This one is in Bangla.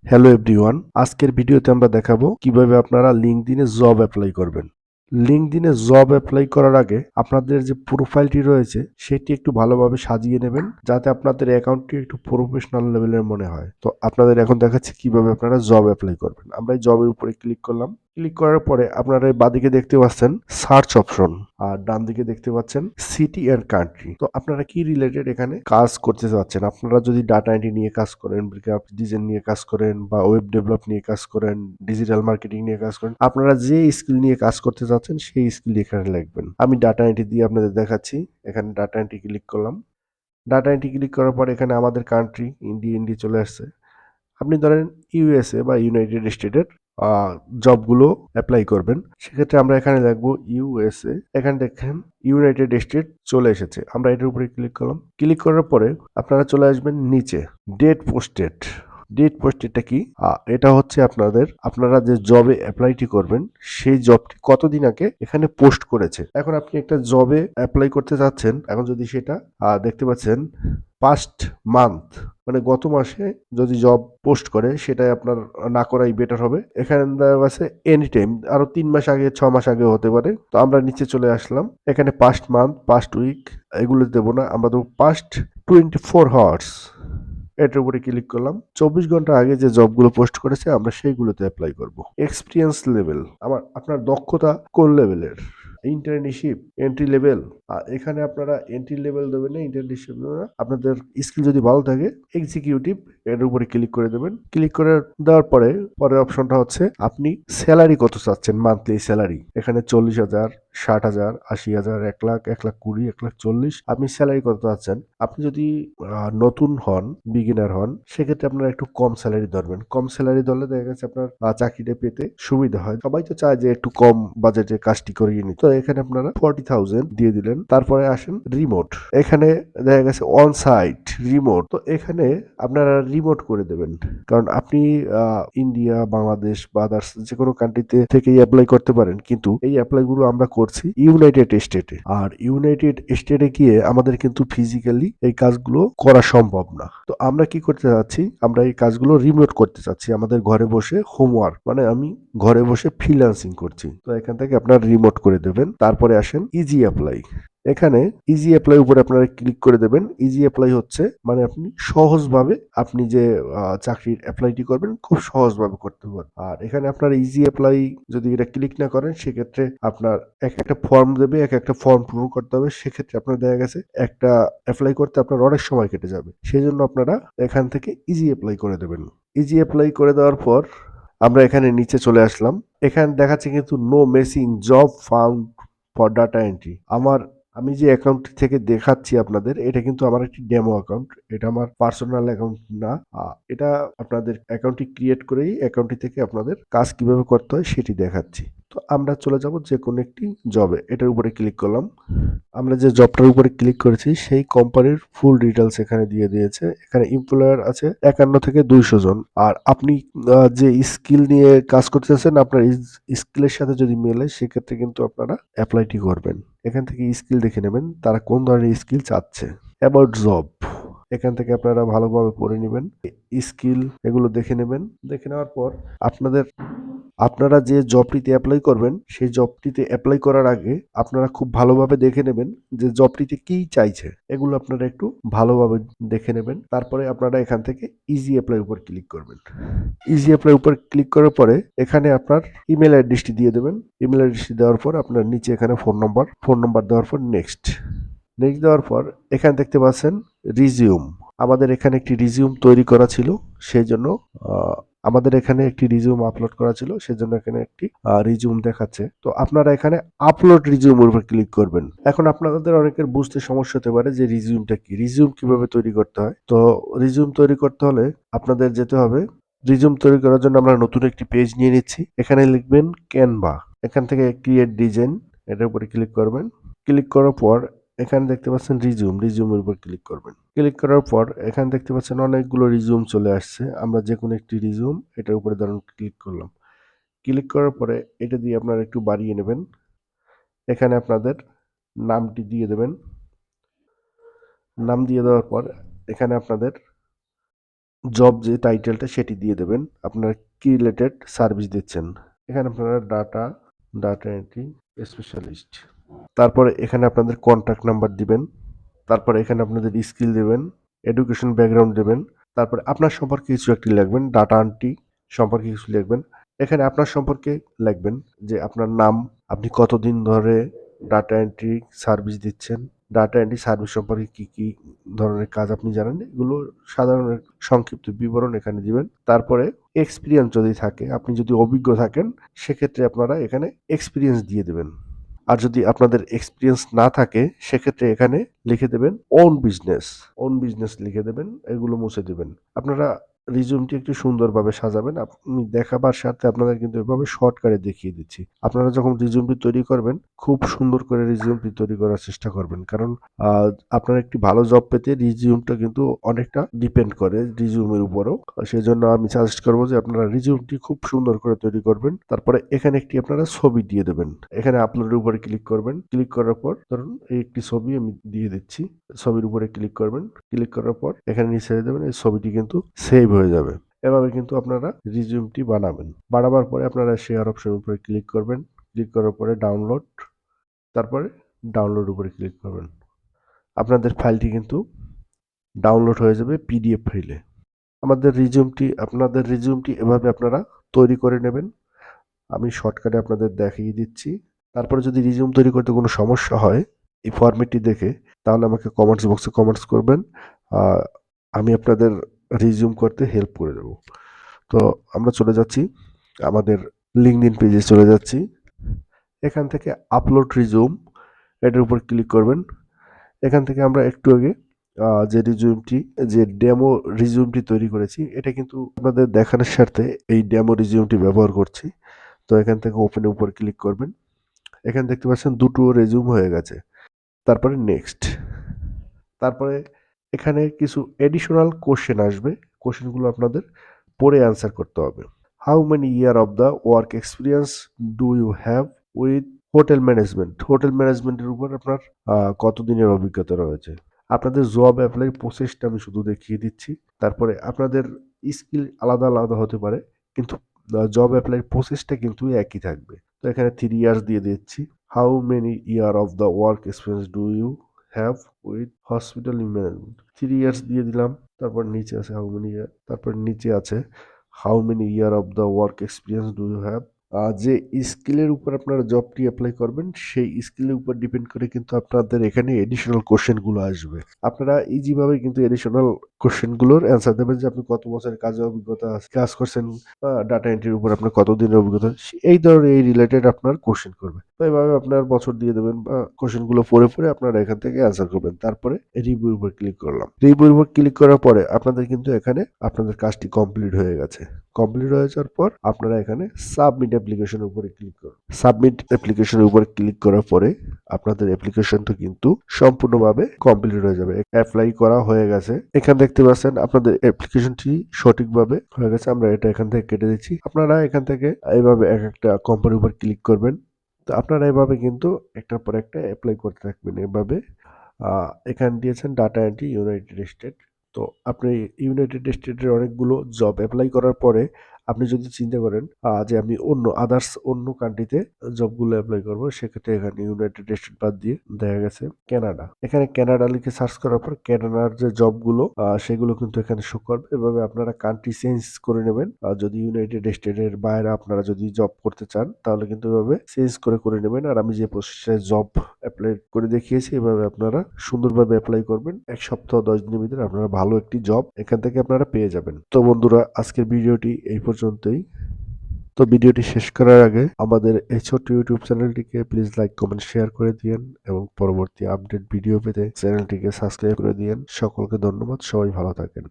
হ্যালো এভরিওয়ান, আজকের ভিডিওতে আমরা দেখাবো কিভাবে আপনারা লিঙ্কডইনে জব অ্যাপ্লাই করবেন। লিঙ্কডইনে জব অ্যাপ্লাই করার আগে আপনাদের যে প্রোফাইলটি রয়েছে সেটি একটু ভালোভাবে সাজিয়ে নেবেন, যাতে আপনাদের অ্যাকাউন্টটি একটু প্রফেশনাল লেভেলের মনে হয়। তো আপনাদের এখন দেখাচ্ছি কিভাবে আপনারা জব অ্যাপ্লাই করবেন। আমরা এই জবের উপরে ক্লিক করলাম। ক্লিক করার পরে আপনারা এই বাঁদিকে দেখতে পাচ্ছেন সার্চ অপশন, আর ডান দিকে দেখতে পাচ্ছেন সিটি এন্ড কান্ট্রি। তো আপনারা কি রিলেটেড এখানে কাজ করতে চাচ্ছেন? আপনারা যদি ডাটা এন্ট্রি নিয়ে কাজ করেন, গ্রাফিক ডিজাইন নিয়ে কাজ করেন, বা ওয়েব ডেভেলপ নিয়ে কাজ করেন, ডিজিটাল মার্কেটিং নিয়ে কাজ করেন, আপনারা যে স্কিল নিয়ে কাজ করতে চাচ্ছেন সেই স্কিল এখানে লিখবেন। আমি ডাটা এন্ট্রি দিয়ে আপনাদের দেখাচ্ছি। এখানে ডাটা এন্ট্রি ক্লিক করলাম। ডাটা এন্ট্রি ক্লিক করার পর এখানে আমাদের কান্ট্রি ইন্ডিয়া চলে আসছে। আপনি ধরেন ইউএসএ বা ইউনাইটেড স্টেটের জবগুলো অ্যাপ্লাই করবেন, সেক্ষেত্রে আমরা এখানে লিখবো ইউএসএ। এখানে দেখেন ইউনাইটেড স্টেট চলে এসেছে। আমরা এটার উপরে ক্লিক করলাম। ক্লিক করার পরে আপনারা চলে আসবেন নিচে ডেট পোস্টেড। ডেট পোস্টেডটা কি? এটা হচ্ছে আপনারা যে জবে অ্যাপ্লাইটি করবেন সেই জবটি কতদিন আগে এখানে পোস্ট করেছে। এখন আপনি একটা জবে অ্যাপ্লাই করতে চাচ্ছেন, এখন যদি সেটা দেখতে পাচ্ছেন পাস্ট মান্থ, মানে গত মাসে যদি জব পোস্ট করে সেটাই আপনার না করাই বেটার হবে। এখানে দেওয়া আছে এনি টাইম, আরো 3 মাস আগে 6 মাস আগে হতে পারে। তো আমরা নিচে চলে আসলাম। এখানে পাস্ট মান্থ, পাস্ট উইক এগুলো দেবো না, আমরা দেবো পাস্ট 24 আওয়ার্স। এটার উপরে ক্লিক করলাম। 24 ঘন্টা আগে যে জবগুলো পোস্ট করেছে আমরা সেইগুলোতে অ্যাপ্লাই করব। এক্সপিরিয়েন্স লেভেল, আপনার দক্ষতা কোন লেভেলের? Internship, entry level. এখানে আপনারা এন্ট্রি লেভেল দেবেন না, ইন্টার্নশিপ দেবেন না। আপনাদের স্কিল যদি ভালো থাকে এক্সিকিউটিভ এর উপরে ক্লিক করে দেবেন। ক্লিক করে দেওয়ার পরে পরের অপশনটা হচ্ছে আপনি স্যালারি কত চাচ্ছেন, মান্থলি স্যালারি। এখানে 40,000, 60,000, 80,000, 1,00,000, 1,20,000, 1,40,000 আপনি স্যালারি কত চাচ্ছেন। আপনি যদি নতুন হন, বিগিনার হন, সেক্ষেত্রে আপনারা একটু কম স্যালারি ধরবেন। কম স্যালারি ধরলে দেখা গেছে আপনার চাকরিটা পেতে সুবিধা হয়। সবাই তো চায় যে একটু কম বাজেটে কাজটি করিয়ে নিতে। তো এখানে আপনারা 40,000 দিয়ে দিলেন। তারপরে আসেন রিমোট। এখানে দেখা গেছে অন সাইট, রিমোট। তো এখানে আপনারা রিমোট করে দেবেন, কারণ আপনি ইন্ডিয়া, বাংলাদেশ বা আদার্স যে কোনো কান্ট্রিতে থেকে অ্যাপ্লাই করতে পারেন, কিন্তু এই অ্যাপ্লাই গুলো আমরা করছি ইউনাইটেড স্টেটে। আর ইউনাইটেড স্টেটে গিয়ে আমাদের কিন্তু ফিজিক্যালি এই কাজগুলো করা সম্ভব না। তো আমরা কি করতে চাচ্ছি, আমরা এই কাজগুলো রিমোট করতে চাচ্ছি, আমাদের ঘরে বসে হোমওয়ার্ক, মানে আমি ঘরে বসে ফ্রিল্যান্সিং করছি। তো এখান থেকে আপনারা রিমোট করে দেবেন। তারপরে আসেন ইজি অ্যাপ্লাই। এখানে ইজি অ্যাপ্লাই উপরে আপনারা ক্লিক করে দেবেন। ইজি অ্যাপ্লাই হচ্ছে মানে আপনি সহজভাবে আপনি যে চাকরির অ্যাপ্লাইটি করবেন খুব সহজভাবে করতে পারবেন। আর এখানে আপনার ইজি অ্যাপ্লাই যদি এটা ক্লিক না করেন, সেক্ষেত্রে আপনার এক একটা ফর্ম দেবে, এক একটা ফর্ম পূরণ করতে হবে। সেক্ষেত্রে আপনার দেখা গেছে একটা অ্যাপ্লাই করতে আপনার অনেক সময় কেটে যাবে। সেই জন্য আপনারা এখান থেকে ইজি অ্যাপ্লাই করে দেবেন। ইজি অ্যাপ্লাই করে দেওয়ার পর আমরা এখানে নিচে চলে আসলাম। এখানে দেখাচ্ছে কিন্তু no matching job found for data entry. আমি যে অ্যাকাউন্ট থেকে দেখাচ্ছি আপনাদের, এটা কিন্তু আমার একটি ডেমো অ্যাকাউন্ট। এটা আমার পার্সোনাল অ্যাকাউন্ট না। এটা আপনাদের অ্যাকাউন্টটি ক্রিয়েট করেই অ্যাকাউন্টটি থেকে আপনাদের কাজ কিভাবে করতে হয় সেটি দেখাচ্ছি। তো আমরা চলে যাব যে কোনো একটি জবে। এটার উপরে ক্লিক করলাম। আমরা যে জবটার উপরে ক্লিক করেছি সেই কোম্পানির ফুল ডিটেলস এখানে দিয়ে দিয়েছে। এখানে এমপ্লয়ার আছে 51 থেকে 200 জন। আর আপনি যে স্কিল নিয়ে কাজ করতেছেন, আপনার স্কিলের সাথে যদি মেলে, সেক্ষেত্রে কিন্তু আপনারা অ্যাপ্লাইটি করবেন। এখান থেকে স্কিল দেখে নেবেন তারা কোন ধরনের স্কিল চাচ্ছে। অ্যাবাউট জব, এখান থেকে আপনারা ভালোভাবে পড়ে নেবেন, স্কিল এগুলো দেখে নেবেন। দেখে নেওয়ার পর আপনারা যে জবটিতে অ্যাপ্লাই করবেন সেই জবটিতে অ্যাপ্লাই করার আগে আপনারা খুব ভালোভাবে দেখে নেবেন যে জবটিতে কি চাইছে। এগুলো আপনারা একটু ভালোভাবে দেখে নেবেন। তারপরে আপনারা এখান থেকে ইজি অ্যাপ্লাই উপর ক্লিক করবেন। ইজি অ্যাপ্লাই উপর ক্লিক করার পরে এখানে আপনার ইমেল অ্যাড্রেসটি দিয়ে দেবেন। ইমেল অ্যাড্রেসটি দেওয়ার পর আপনার নিচে এখানে ফোন নাম্বার দেওয়ার পর নেক্সট দেওয়ার পর এখানে দেখতে পাচ্ছেন রিজিউম। আমাদের এখানে একটি রিজিউম তৈরি করা ছিল, সেই জন্য আমাদের এখানে একটি রিজিউম আপলোড করা ছিল, সেজন্য এখানে একটি রিজিউম দেখাচ্ছে। তো আপনারা এখানে আপলোড রিজিউমের উপর ক্লিক করবেন। এখন আপনাদের অনেকের বুঝতে সমস্যা হতে পারে যে রিজিউমটা কি, রিজিউম কিভাবে তৈরি করতে হয়। তো রিজিউম তৈরি করতে হলে আপনাদের যেতে হবে, রিজিউম তৈরি করার জন্য আমরা নতুন একটি পেজ নিয়ে নিচ্ছি। এখানে লিখবেন ক্যানভা। এখান থেকে ক্রিয়েট ডিজাইন, এটার উপরে ক্লিক করবেন। ক্লিক করার পর এখানে দেখতে পাচ্ছেন রিজিউমের উপর ক্লিক করবেন। ক্লিক করার পর এখানে দেখতে পাচ্ছেন অনেকগুলো রিজিউম চলে আসছে। আমরা যে কোনো একটি রিজিউম এটার উপরে ধরুন ক্লিক করলাম। ক্লিক করার পরে এটা দিয়ে আপনারা একটু বাড়িয়ে নেবেন। এখানে আপনাদের নামটি দিয়ে দেবেন। নাম দিয়ে দেওয়ার পর এখানে আপনাদের জব যে টাইটেলটা সেটি দিয়ে দেবেন, আপনারা কি রিলেটেড সার্ভিস দিচ্ছেন। এখানে আপনারা ডাটা এন্ট্রি স্পেশালিস্ট। তারপরে এখানে আপনাদের কন্ট্যাক্ট নাম্বার দিবেন। তারপরে এখানে আপনাদের স্কিল দেবেন, এডুকেশন ব্যাকগ্রাউন্ড দেবেন। তারপরে আপনার সম্পর্কে কিছু একটি লিখবেন, ডাটা এন্ট্রি সম্পর্কে কিছু লিখবেন। এখানে আপনার সম্পর্কে লিখবেন যে আপনার নাম, আপনি কতদিন ধরে ডাটা এন্ট্রি সার্ভিস দিচ্ছেন, ডাটা এন্ট্রি সার্ভিস সম্পর্কে কি কি ধরনের কাজ আপনি জানেন, এগুলো সাধারণ সংক্ষিপ্ত বিবরণ এখানে দিবেন। তারপরে এক্সপিরিয়েন্স যদি থাকে, আপনি যদি অভিজ্ঞ থাকেন, সেক্ষেত্রে আপনারা এখানে এক্সপিরিয়েন্স দিয়ে দেবেন। আর যদি আপনাদের এক্সপিরিয়েন্স না থাকে, সেক্ষেত্রে এখানে লিখে দেবেন ওন বিজনেস লিখে দেবেন, এগুলো মুছে দেবেন। আপনারা রিজিউমটি একটু সুন্দরভাবে সাজাবেন। আপনি দেখাবার স্বার্থে আপনাদের কিন্তু এভাবে শর্টকাটে দেখিয়ে দিচ্ছি। আপনারা যখন রিজিউমটি তৈরি করবেন, খুব সুন্দর করে রিজিউমটি তৈরি করার চেষ্টা করবেন, কারণ আপনার একটি ভালো জব পেতে রিজিউমটা কিন্তু অনেকটা ডিপেন্ড করে রিজিউমের উপরও। সেজন্য আমি সাজেস্ট করবো যে আপনারা রিজিউমটি খুব সুন্দর করে তৈরি করবেন। তারপরে এখানে একটি আপনারা ছবি দিয়ে দেবেন। এখানে আপলোডের উপরে ক্লিক করবেন। ক্লিক করার পর ধরুন এই একটি ছবি আমি দিয়ে দিচ্ছি। ছবির উপরে ক্লিক করবেন। ক্লিক করার পর এখানে নিচে দেবেন, এই ছবিটি কিন্তু সেভ হয়ে যাবে। এভাবে কিন্তু আপনারা রিজিউমটি বানাবেন। বানাবার পরে আপনারা শেয়ার অপশনের উপরে ক্লিক করবেন। ক্লিক করার পরে ডাউনলোড, তারপরে ডাউনলোড উপরে ক্লিক করবেন। আপনাদের ফাইলটি কিন্তু ডাউনলোড হয়ে যাবে পিডিএফ ফাইলে। আপনাদের রিজিউমটি এভাবে আপনারা তৈরি করে নেবেন। আমি শর্টকাটে আপনাদের দেখিয়ে দিচ্ছি। তারপরে যদি রিজিউম তৈরি করতে কোনো সমস্যা হয় এই ফরম্যাটটি দেখে, তাহলে আমাকে কমেন্টস বক্সে কমেন্টস করবেন। আমি আপনাদের রিজিউম করতে হেল্প করে দেব। তো আমরা চলে যাচ্ছি আমাদের লিঙ্কডইন পেজে চলে যাচ্ছি। এখান থেকে আপলোড রিজিউম, এটার উপর ক্লিক করবেন। এখান থেকে আমরা একটু আগে যে ডেমো রিজিউমটি তৈরি করেছি, এটা কিন্তু আপনাদের দেখানোর স্বার্থে এই ডেমো রিজিউমটি ব্যবহার করছি। তো এখান থেকে ওপেনের উপর ক্লিক করবেন। এখানে দেখতে পাচ্ছেন দুটো রেজিউম হয়ে গেছে। তারপরে নেক্সট। তারপরে এখানে কিছু এডিশনাল কোশ্চেন আসবে। কোশ্চেনগুলো আপনাদের পড়ে অ্যান্সার করতে হবে। How many year of the work experience do you have with hotel management? Hotel ম্যানেজমেন্টের উপর আপনার কতদিনের অভিজ্ঞতা রয়েছে? আপনাদের জব অ্যাপ্লাই প্রসেসটা আমি শুধু দেখিয়ে দিচ্ছি। তারপরে আপনাদের স্কিল আলাদা আলাদা হতে পারে, কিন্তু জব অ্যাপ্লাই প্রসেসটা কিন্তু একই থাকবে। তো এখানে 3 ইয়ার্স দিয়ে দিচ্ছি। How many year of the work experience do you have with hospital management? 3 years দিয়ে দিলাম। তারপর নিচে আছে হাউ মেনি ইয়ার, তারপর নিচে আছে how many year of the work experience do you have. যে স্কিলের উপর আপনারা জবটি অ্যাপ্লাই করবেন, সেই স্কিলের উপর ডিপেন্ড করে কিন্তু আপনাদের এখানে এডিশনাল কোশ্চেনগুলো আসবে। আপনারা ইজিভাবে কিন্তু এডিশনাল কোশ্চেনগুলোর অ্যান্সার দেবেন যে আপনি কত বছরের কাজের অভিজ্ঞতা আছে, কাজ করছেন, ডাটা এন্ট্রির উপর আপনার কতদিনের অভিজ্ঞতা, এই ধরনের এই রিলেটেড আপনার কোশ্চেন করবে। তো এইভাবে আপনার বছর দিয়ে দেবেন বা কোশ্চেনগুলো পড়ে পড়ে আপনারা এখান থেকে অ্যান্সার করবেন। তারপরে রিভিউর উপর ক্লিক করলাম। রিভিউর উপর ক্লিক করার পরে আপনাদের কিন্তু এখানে আপনাদের কাজটি কমপ্লিট হয়ে গেছে। কমপ্লিট হয়ে যাওয়ার পর আপনারা এখানে সাবমিট অ্যাপ্লিকেশনের উপরে ক্লিক করুন। সাবমিট অ্যাপ্লিকেশনের উপরে ক্লিক করার পরে আপনাদের অ্যাপ্লিকেশনটা কিন্তু সম্পূর্ণভাবে কমপ্লিট হয়ে যাবে। অ্যাপ্লাই করা হয়ে গেছে। এখানে দেখতে পাচ্ছেন আপনাদের অ্যাপ্লিকেশনটি সঠিকভাবে হয়ে গেছে। আমরা এটা এখান থেকে কেটে দিচ্ছি। আপনারা এখান থেকে এইভাবে এক একটা কোম্পানির উপর ক্লিক করবেন। তো আপনারা এভাবে কিন্তু একটার পর একটা অ্যাপ্লাই করতে থাকবেন। এভাবে এখানে দিয়েছেন ডাটা এন্ট্রি ইউনাইটেড স্টেট। তো আপনি ইউনাইটেড স্টেটের অনেকগুলো জব অ্যাপ্লাই করার পরে আপনি যদি চিন্তা করেন যে আমি অন্য কান্ট্রিতে জবগুলো অ্যাপ্লাই করব, সেক্ষেত্রে এখানে ইউনাইটেড স্টেট বাদ দিয়ে দেখা গেছে কানাডা। এখানে কানাডা লিখে সার্চ করার পর কানাডার যে জবগুলো সেগুলো কিন্তু এখানে শো করবে। এভাবে আপনারা কান্ট্রি চেঞ্জ করে নেবেন। যদি ইউনাইটেড স্টেটের বাইরে আপনারা যদি জব করতে চান, তাহলে কিন্তু এভাবে চেঞ্জ করে নেবেন। আর আমি যে প্রসেসে জব অ্যাপ্লাই করে দেখিয়েছি, এভাবে আপনারা সুন্দরভাবে অ্যাপ্লাই করবেন। 1 সপ্তাহ 10 দিনের ভিতরে আপনারা ভালো একটি জব এখান থেকে আপনারা পেয়ে যাবেন। তো বন্ধুরা, আজকের ভিডিওটি এই পর্যন্তই। তো ভিডিওটি শেষ করার আগে আমাদের এই ছোট্ট ইউটিউব চ্যানেলটিকে প্লিজ লাইক, কমেন্ট, শেয়ার করে দিয়েন এবং পরবর্তী আপডেট ভিডিও পেতে চ্যানেলটিকে সাবস্ক্রাইব করে দিয়েন। সকলকে ধন্যবাদ। সবাই ভালো থাকেন।